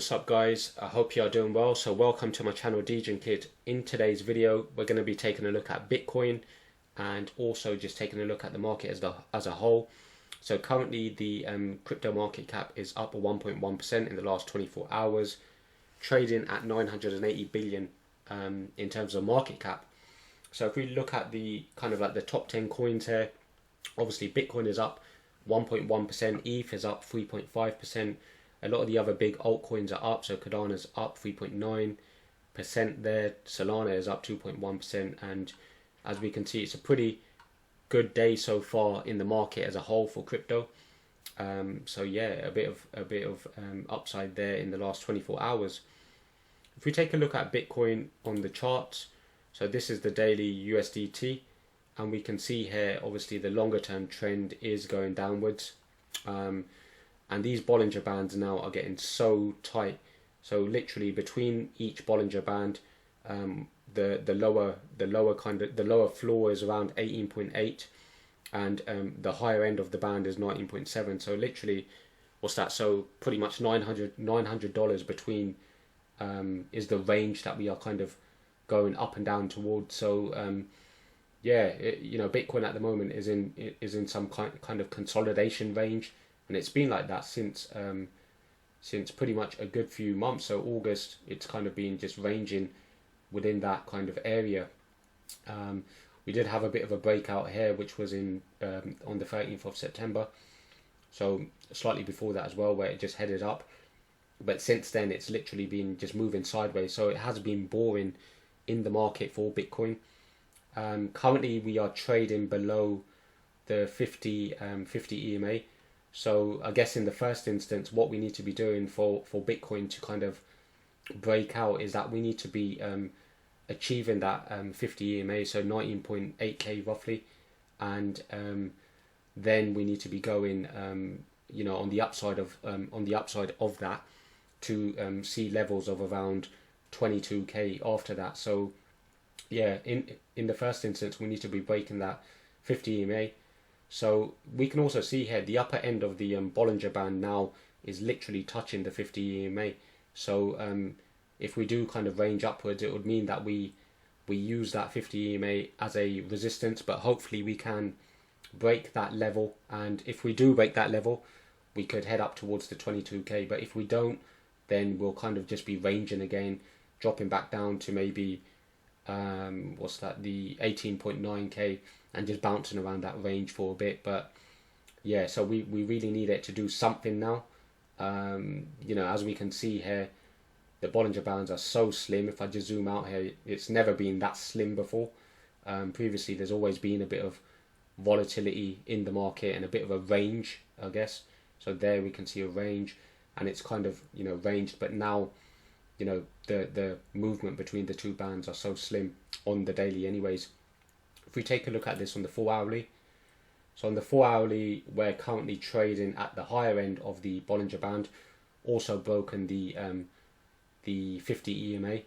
what's up guys? I hope you are doing well. So welcome to my channel DJ Kid. In today's video we're going to be taking a look at Bitcoin and also just taking a look at the market as a whole. So currently the crypto market cap is up 1.1% in the last 24 hours, trading at 980 billion in terms of market cap. So if we look at the kind of like the top 10 coins here, obviously Bitcoin is up 1.1%, ETH is up 3.5%. A lot of the other big altcoins are up, so Cardano's up 3.9% there, Solana is up 2.1%, and as we can see, it's a pretty good day so far in the market as a whole for crypto. So yeah, a bit of upside there in the last 24 hours. If we take a look at Bitcoin on the charts, so this is the daily USDT, and we can see here obviously the longer term trend is going downwards. And these Bollinger bands now are getting so tight. So literally between each Bollinger band, the lower floor is around 18.8, and the higher end of the band is 19.7. So literally, what's that? So pretty much $900 between is the range that we are kind of going up and down towards. So yeah, Bitcoin at the moment is in some kind of consolidation range. And it's been like that since pretty much a good few months. So August, it's kind of been just ranging within that kind of area. We did have a bit of a breakout here, which was on the 13th of September. So slightly before that as well, where it just headed up. But since then, it's literally been just moving sideways. So it has been boring in the market for Bitcoin. Currently, we are trading below the 50 EMA. So I guess in the first instance, what we need to be doing for Bitcoin to kind of break out is that we need to be achieving that 50 EMA, so 19.8k roughly, and then we need to be going, on the upside of that to see levels of around 22k after that. So yeah, in the first instance, we need to be breaking that 50 EMA. So we can also see here the upper end of the Bollinger Band now is literally touching the 50 EMA. So if we do kind of range upwards, it would mean that we use that 50 EMA as a resistance, but hopefully we can break that level. And if we do break that level, we could head up towards the 22k. But if we don't, then we'll kind of just be ranging again, dropping back down to maybe the 18.9k, and just bouncing around that range for a bit. But yeah, so we really need it to do something now. As we can see here, the Bollinger Bands are so slim. If I just zoom out here, it's never been that slim before. Previously, there's always been a bit of volatility in the market and a bit of a range, I guess. So there we can see a range, and it's kind of ranged, but now the movement between the two bands are so slim on the daily anyways. If we take a look at this on the 4 hourly, so on the 4 hourly, we're currently trading at the higher end of the Bollinger Band, also broken the 50 EMA.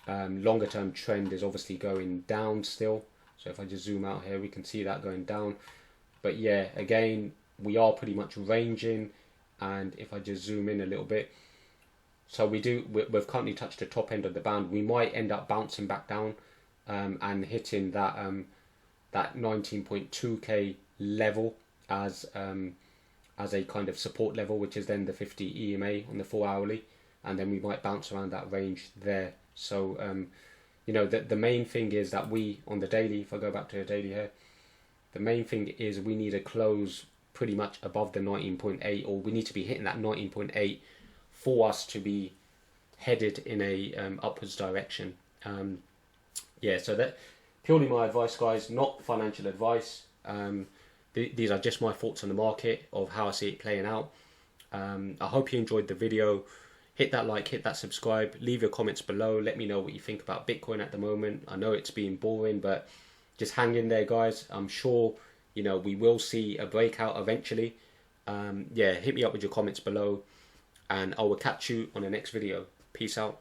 Longer term trend is obviously going down still. So if I just zoom out here, we can see that going down. But yeah, again, we are pretty much ranging. And if I just zoom in a little bit, so we've currently touched the top end of the band. We might end up bouncing back down and hitting that 19.2k level as a kind of support level, which is then the 50 EMA on the 4 hourly, and then we might bounce around that range there. So the main thing is that we on the daily, if I go back to the daily here, the main thing is we need a close pretty much above the 19.8, or we need to be hitting that 19.8 for us to be headed in a upwards direction. Yeah, so that purely my advice, guys, not financial advice. These are just my thoughts on the market of how I see it playing out. I hope you enjoyed the video. Hit that like, hit that subscribe, leave your comments below. Let me know what you think about Bitcoin at the moment. I know it's been boring, but just hang in there, guys. I'm sure we will see a breakout eventually. Yeah, hit me up with your comments below, and I will catch you on the next video. Peace out.